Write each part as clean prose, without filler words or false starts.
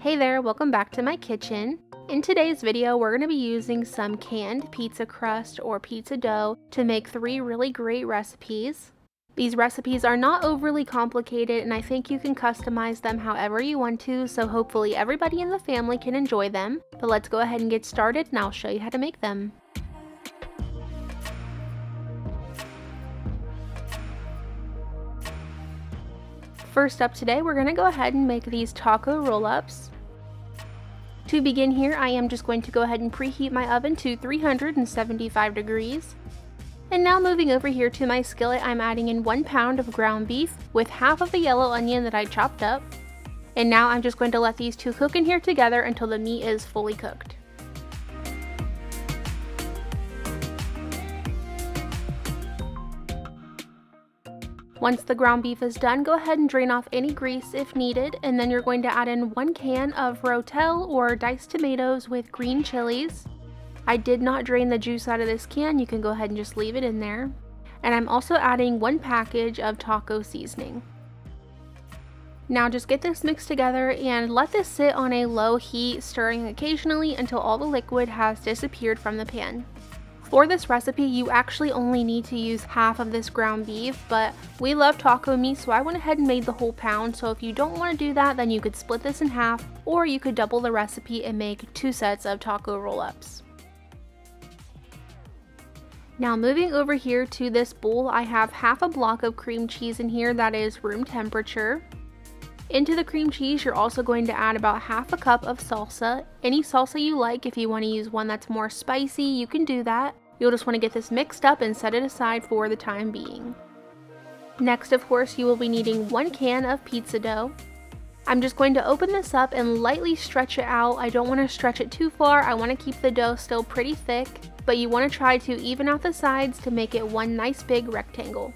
Hey there, welcome back to my kitchen. In today's video, we're going to be using some canned pizza crust or pizza dough to make 3 really great recipes. These recipes are not overly complicated and I think you can customize them however you want to, so hopefully everybody in the family can enjoy them. But let's go ahead and get started and I'll show you how to make them. First up today, we're going to go ahead and make these taco roll-ups. To begin here, I am just going to go ahead and preheat my oven to 375 degrees. And now moving over here to my skillet, I'm adding in 1 pound of ground beef with half of the yellow onion that I chopped up. And now I'm just going to let these two cook in here together until the meat is fully cooked. Once the ground beef is done, go ahead and drain off any grease if needed, and then you're going to add in 1 can of rotel or diced tomatoes with green chilies. I did not drain the juice out of this can, you can go ahead and just leave it in there. And I'm also adding 1 package of taco seasoning. Now just get this mixed together and let this sit on a low heat, stirring occasionally until all the liquid has disappeared from the pan. For this recipe, you actually only need to use half of this ground beef, but we love taco meat, so I went ahead and made the whole pound. So if you don't want to do that, then you could split this in half, or you could double the recipe and make 2 sets of taco roll-ups. Now moving over here to this bowl, I have half a block of cream cheese in here that is room temperature. Into the cream cheese, you're also going to add about half a cup of salsa. Any salsa you like. If you want to use one that's more spicy, you can do that. You'll just want to get this mixed up and set it aside for the time being. Next, of course, you will be needing 1 can of pizza dough. I'm just going to open this up and lightly stretch it out. I don't want to stretch it too far. I want to keep the dough still pretty thick, but you want to try to even out the sides to make it one nice big rectangle.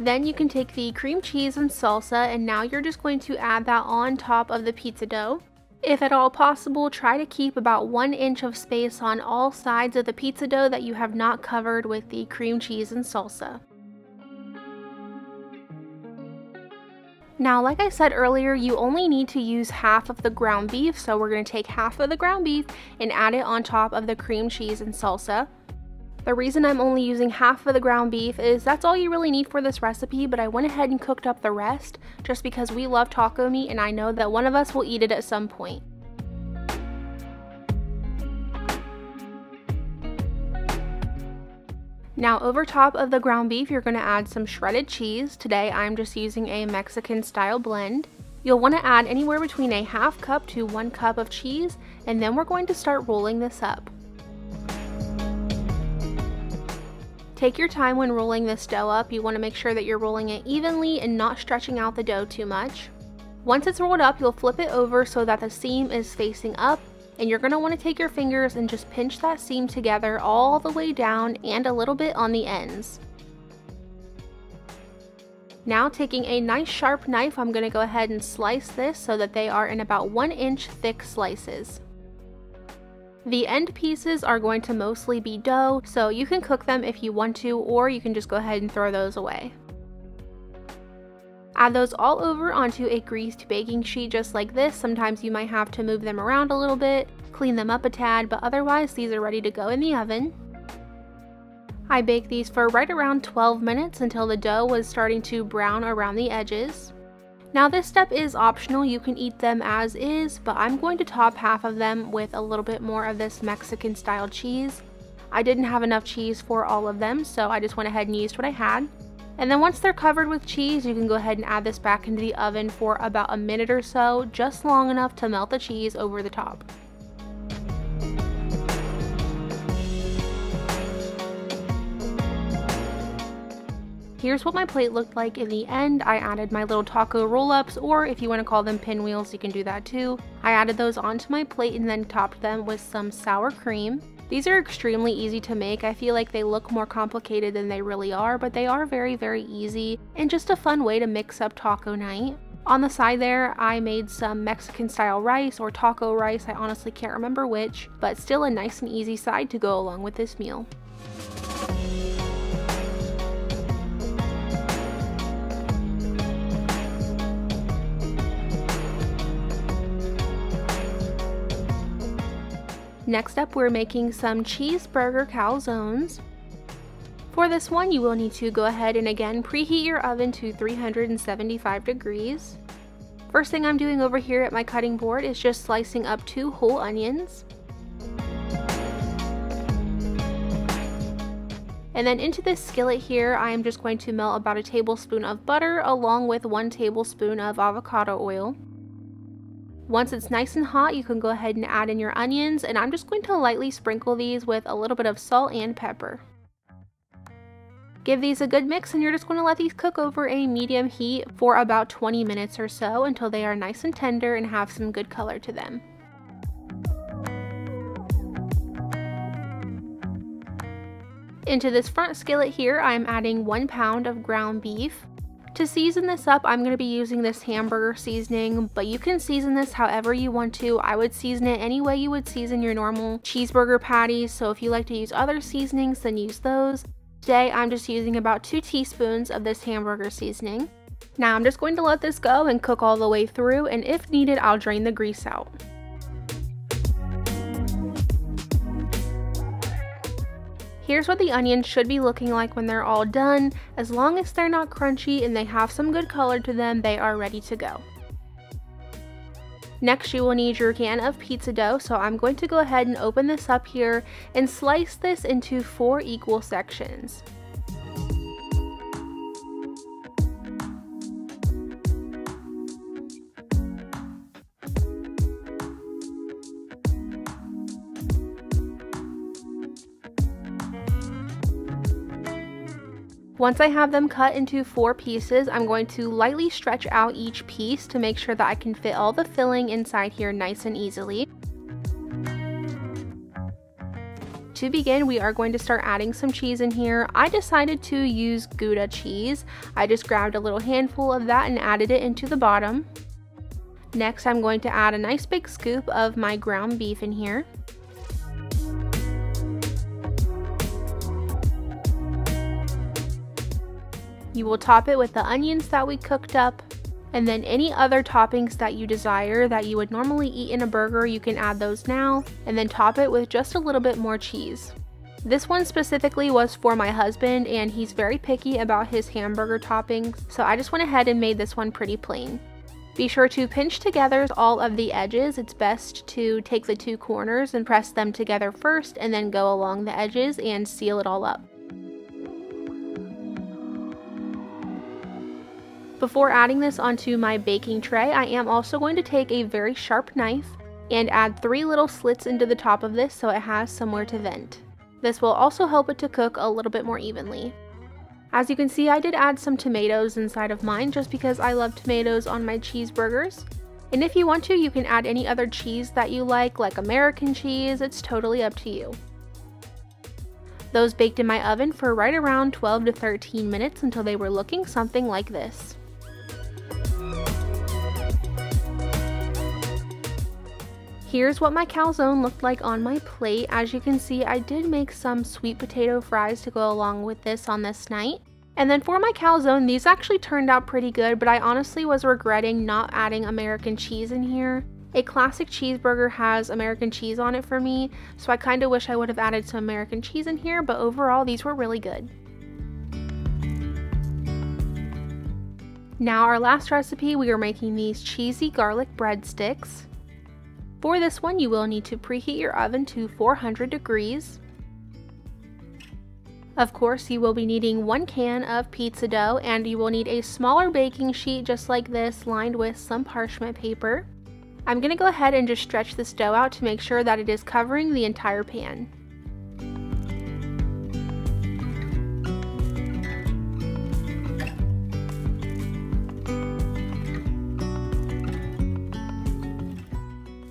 Then you can take the cream cheese and salsa, and now you're just going to add that on top of the pizza dough. If at all possible, try to keep about 1 inch of space on all sides of the pizza dough that you have not covered with the cream cheese and salsa. Now, like I said earlier, you only need to use half of the ground beef, so we're going to take half of the ground beef and add it on top of the cream cheese and salsa. The reason I'm only using half of the ground beef is that's all you really need for this recipe, but I went ahead and cooked up the rest just because we love taco meat and I know that one of us will eat it at some point. Now over top of the ground beef, you're going to add some shredded cheese. Today I'm just using a Mexican style blend. You'll want to add anywhere between a half cup to 1 cup of cheese, and then we're going to start rolling this up. Take your time when rolling this dough up. You want to make sure that you're rolling it evenly and not stretching out the dough too much. Once it's rolled up, you'll flip it over so that the seam is facing up, and you're going to want to take your fingers and just pinch that seam together all the way down and a little bit on the ends. Now taking a nice sharp knife, I'm going to go ahead and slice this so that they are in about 1 inch thick slices. The end pieces are going to mostly be dough, so you can cook them if you want to, or you can just go ahead and throw those away. Add those all over onto a greased baking sheet just like this. Sometimes you might have to move them around a little bit, clean them up a tad, but otherwise these are ready to go in the oven. I baked these for right around 12 minutes until the dough was starting to brown around the edges. Now this step is optional, you can eat them as is, but I'm going to top half of them with a little bit more of this Mexican style cheese. I didn't have enough cheese for all of them, so I just went ahead and used what I had. And then once they're covered with cheese, you can go ahead and add this back into the oven for about a minute or so, just long enough to melt the cheese over the top. Here's what my plate looked like in the end. I added my little taco roll-ups, or if you want to call them pinwheels, you can do that too. I added those onto my plate and then topped them with some sour cream. These are extremely easy to make. I feel like they look more complicated than they really are, but they are very, very easy and just a fun way to mix up taco night. On the side there, I made some Mexican style rice or taco rice. I honestly can't remember which, but still a nice and easy side to go along with this meal. Next up, we're making some cheeseburger calzones. For this one, you will need to go ahead and again preheat your oven to 375 degrees. First thing I'm doing over here at my cutting board is just slicing up 2 whole onions. And then into this skillet here, I am just going to melt about a tablespoon of butter along with 1 tablespoon of avocado oil. Once it's nice and hot, you can go ahead and add in your onions, and I'm just going to lightly sprinkle these with a little bit of salt and pepper. Give these a good mix, and you're just going to let these cook over a medium heat for about 20 minutes or so until they are nice and tender and have some good color to them. Into this front skillet here, I'm adding 1 pound of ground beef. To season this up, I'm going to be using this hamburger seasoning, but you can season this however you want to. I would season it any way you would season your normal cheeseburger patties, so if you like to use other seasonings, then use those. Today, I'm just using about 2 teaspoons of this hamburger seasoning. Now I'm just going to let this go and cook all the way through, and if needed, I'll drain the grease out. Here's what the onions should be looking like when they're all done. As long as they're not crunchy and they have some good color to them, they are ready to go. Next, you will need your can of pizza dough, so I'm going to go ahead and open this up here and slice this into 4 equal sections. Once I have them cut into 4 pieces, I'm going to lightly stretch out each piece to make sure that I can fit all the filling inside here nice and easily. To begin, we are going to start adding some cheese in here. I decided to use Gouda cheese. I just grabbed a little handful of that and added it into the bottom. Next, I'm going to add a nice big scoop of my ground beef in here. You will top it with the onions that we cooked up, and then any other toppings that you desire that you would normally eat in a burger, you can add those now, and then top it with just a little bit more cheese. This one specifically was for my husband, and he's very picky about his hamburger toppings, so I just went ahead and made this one pretty plain. Be sure to pinch together all of the edges. It's best to take the 2 corners and press them together first, and then go along the edges and seal it all up. Before adding this onto my baking tray, I am also going to take a very sharp knife and add 3 little slits into the top of this so it has somewhere to vent. This will also help it to cook a little bit more evenly. As you can see, I did add some tomatoes inside of mine just because I love tomatoes on my cheeseburgers. And if you want to, you can add any other cheese that you like American cheese. It's totally up to you. Those baked in my oven for right around 12 to 13 minutes until they were looking something like this. Here's what my calzone looked like on my plate. As you can see, I did make some sweet potato fries to go along with this on this night. And then for my calzone, these actually turned out pretty good, but I honestly was regretting not adding American cheese in here. A classic cheeseburger has American cheese on it for me, so I kind of wish I would have added some American cheese in here, but overall these were really good. Now our last recipe, we are making these cheesy garlic breadsticks. For this one, you will need to preheat your oven to 400 degrees. Of course, you will be needing 1 can of pizza dough, and you will need a smaller baking sheet just like this, lined with some parchment paper. I'm going to go ahead and just stretch this dough out to make sure that it is covering the entire pan.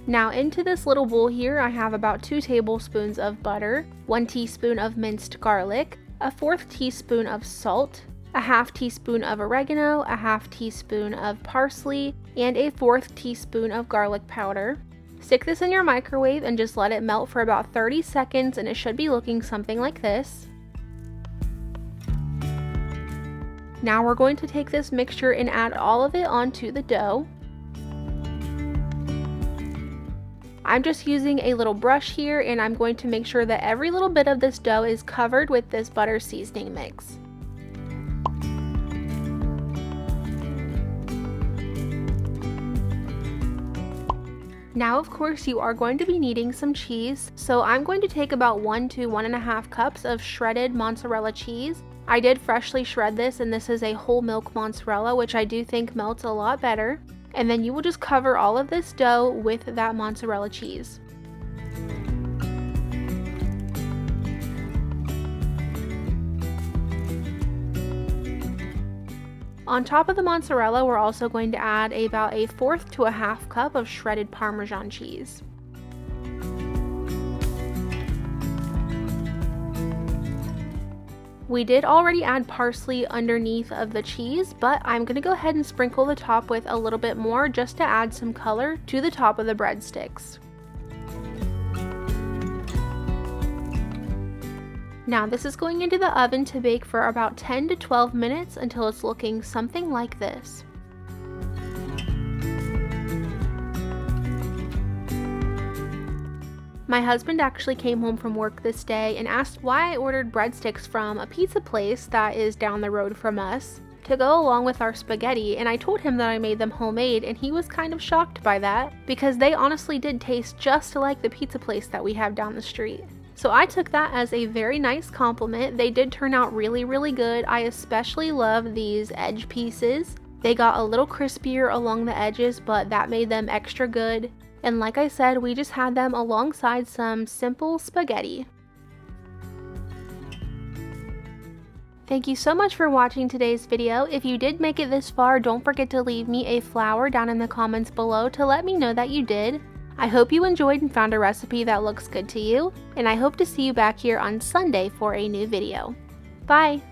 Now into this little bowl here, I have about 2 tablespoons of butter, 1 teaspoon of minced garlic, a 1/4 teaspoon of salt, a 1/2 teaspoon of oregano, a 1/2 teaspoon of parsley, and a 1/4 teaspoon of garlic powder. Stick this in your microwave and just let it melt for about 30 seconds, and it should be looking something like this. Now we're going to take this mixture and add all of it onto the dough. I'm just using a little brush here, and I'm going to make sure that every little bit of this dough is covered with this butter seasoning mix. Now, of course, you are going to be needing some cheese, so I'm going to take about 1 to 1.5 cups of shredded mozzarella cheese. I did freshly shred this, and this is a whole milk mozzarella, which I do think melts a lot better. And then you will just cover all of this dough with that mozzarella cheese. On top of the mozzarella, we're also going to add about 1/4 to 1/2 cup of shredded Parmesan cheese. We did already add parsley underneath of the cheese, but I'm going to go ahead and sprinkle the top with a little bit more just to add some color to the top of the breadsticks. Now this is going into the oven to bake for about 10 to 12 minutes until it's looking something like this. My husband actually came home from work this day and asked why I ordered breadsticks from a pizza place that is down the road from us to go along with our spaghetti, and I told him that I made them homemade, and he was kind of shocked by that because they honestly did taste just like the pizza place that we have down the street. So I took that as a very nice compliment. They did turn out really, really good. I especially love these edge pieces. They got a little crispier along the edges, but that made them extra good. And like I said, we just had them alongside some simple spaghetti. Thank you so much for watching today's video. If you did make it this far, don't forget to leave me a flower down in the comments below to let me know that you did. I hope you enjoyed and found a recipe that looks good to you, and I hope to see you back here on Sunday for a new video. Bye!